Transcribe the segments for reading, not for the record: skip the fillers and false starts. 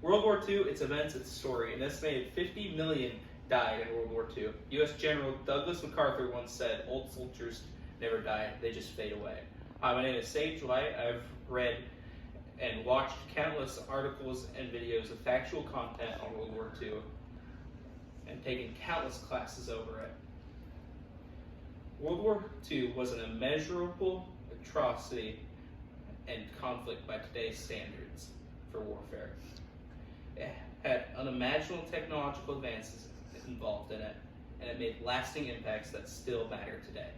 World War II, its events, its story. An estimated 50 million died in World War II. U.S. General Douglas MacArthur once said, "Old soldiers never die, they just fade away." Hi, my name is Sage Light. I've read and watched countless articles and videos of factual content on World War II and taken countless classes over it. World War II was an immeasurable atrocity and conflict by today's standards for warfare. It had unimaginable technological advances involved in it, and it made lasting impacts that still matter today.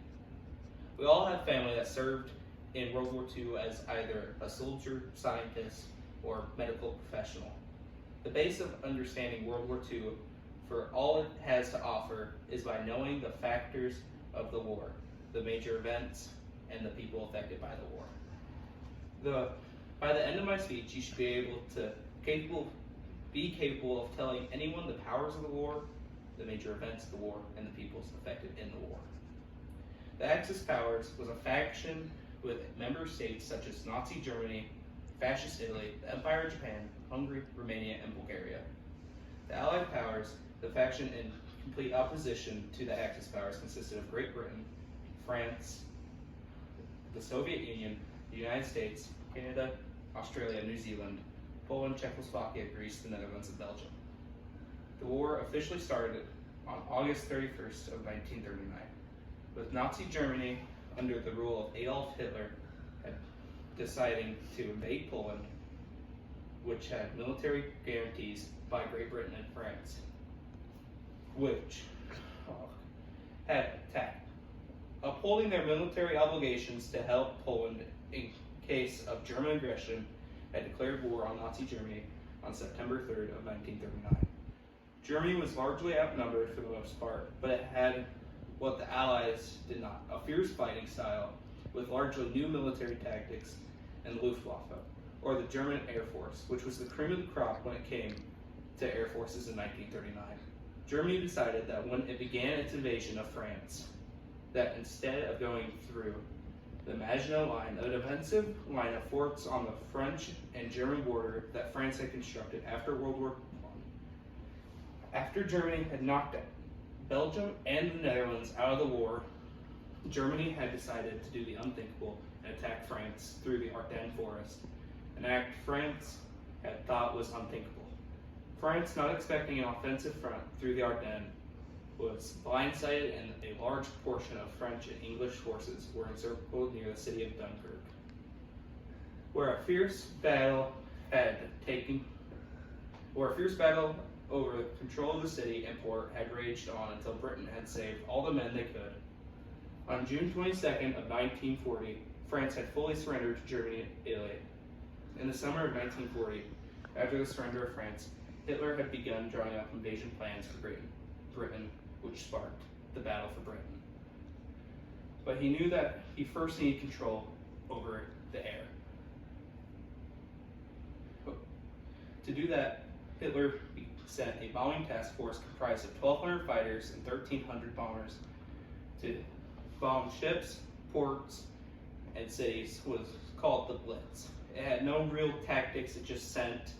We all have family that served in World War II as either a soldier, scientist, or medical professional. The base of understanding World War II for all it has to offer is by knowing the factors of the war, the major events, and the people affected by the war. By the end of my speech, you should be capable of telling anyone the powers of the war, the major events of the war, and the peoples affected in the war. The Axis powers was a faction with member states such as Nazi Germany, Fascist Italy, the Empire of Japan, Hungary, Romania, and Bulgaria. The Allied powers, the faction in complete opposition to the Axis powers, consisted of Great Britain, France, the Soviet Union, the United States, Canada, Australia, New Zealand, Poland, Czechoslovakia, Greece, the Netherlands, and Belgium. The war officially started on August 31st of 1939, with Nazi Germany under the rule of Adolf Hitler deciding to invade Poland, which had military guarantees by Great Britain and France, which had attacked, upholding their military obligations to help Poland in case of German aggression, had declared war on Nazi Germany on September 3rd of 1939. Germany was largely outnumbered for the most part, but it had what the Allies did not, a fierce fighting style with largely new military tactics and Luftwaffe, or the German Air Force, which was the cream of the crop when it came to air forces in 1939. Germany decided that when it began its invasion of France, that instead of going through the Maginot Line, a defensive line of forts on the French and German border that France had constructed after World War I. After Germany had knocked Belgium and the Netherlands out of the war, Germany had decided to do the unthinkable and attack France through the Ardennes forest, an act France had thought was unthinkable. France, not expecting an offensive front through the Ardennes, was blindsided, and a large portion of French and English forces were encircled near the city of Dunkirk, where a fierce battle over control of the city and port had raged on until Britain had saved all the men they could. On June 22nd of 1940, France had fully surrendered to Germany and Italy. In the summer of 1940, after the surrender of France, Hitler had begun drawing up invasion plans for Britain, which sparked the battle for Britain. But he knew that he first needed control over the air. To do that, Hitler sent a bombing task force comprised of 1,200 fighters and 1,300 bombers to bomb ships, ports, and cities. Was called the Blitz. It had no real tactics, it just sent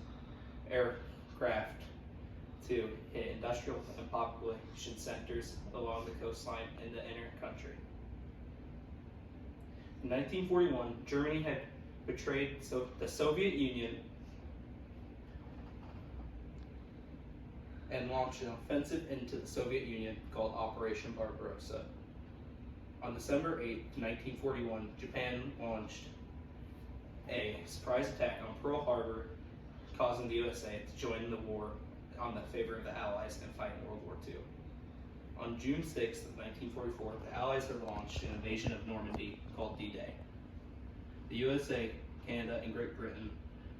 aircraft to hit industrial and population centers along the coastline in the inner country. In 1941, Germany had betrayed the Soviet Union and launched an offensive into the Soviet Union called Operation Barbarossa. On December 8, 1941, Japan launched a surprise attack on Pearl Harbor, causing the USA to join the war on the favor of the Allies and fight in World War II. On June 6, 1944, the Allies had launched an invasion of Normandy called D-Day. The USA, Canada, and Great Britain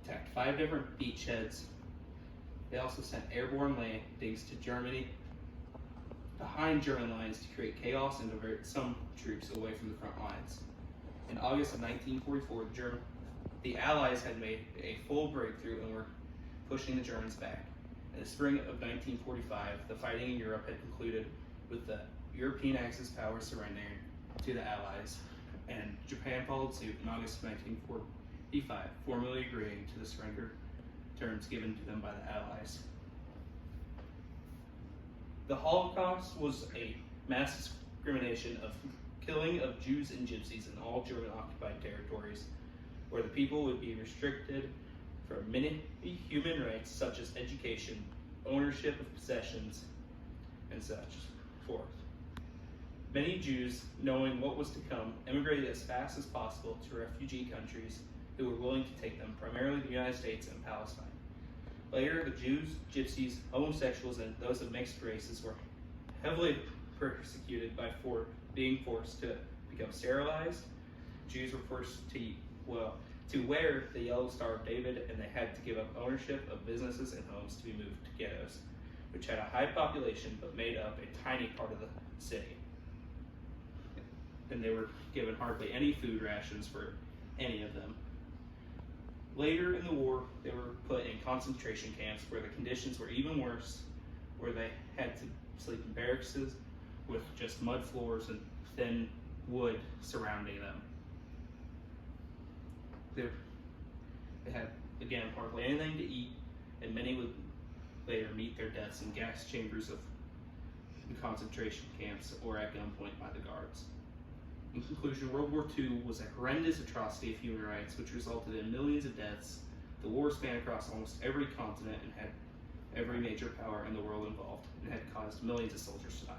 attacked 5 different beachheads. They also sent airborne landings to Germany behind German lines to create chaos and divert some troops away from the front lines. In August of 1944, the Allies had made a full breakthrough and were pushing the Germans back. In the spring of 1945, the fighting in Europe had concluded with the European Axis powers surrendering to the Allies, and Japan followed suit in August of 1945, formally agreeing to the surrender terms given to them by the Allies. The Holocaust was a mass discrimination of killing of Jews and Gypsies in all German-occupied territories, where the people would be restricted from many human rights such as education, ownership of possessions, and such forth. Many Jews, knowing what was to come, emigrated as fast as possible to refugee countries who were willing to take them, primarily the United States and Palestine. Later, the Jews, Gypsies, homosexuals, and those of mixed races were heavily persecuted by being forced to become sterilized. Jews were forced to wear the yellow Star of David, and they had to give up ownership of businesses and homes to be moved to ghettos, which had a high population but made up a tiny part of the city. And they were given hardly any food rations for any of them. Later in the war, they were put in concentration camps where the conditions were even worse, where they had to sleep in barracks with just mud floors and thin wood surrounding them. They had, again, hardly anything to eat, and many would later meet their deaths in gas chambers of the concentration camps or at gunpoint by the guards. In conclusion, World War II was a horrendous atrocity of human rights which resulted in millions of deaths. The war spanned across almost every continent and had every major power in the world involved, and had caused millions of soldiers to die.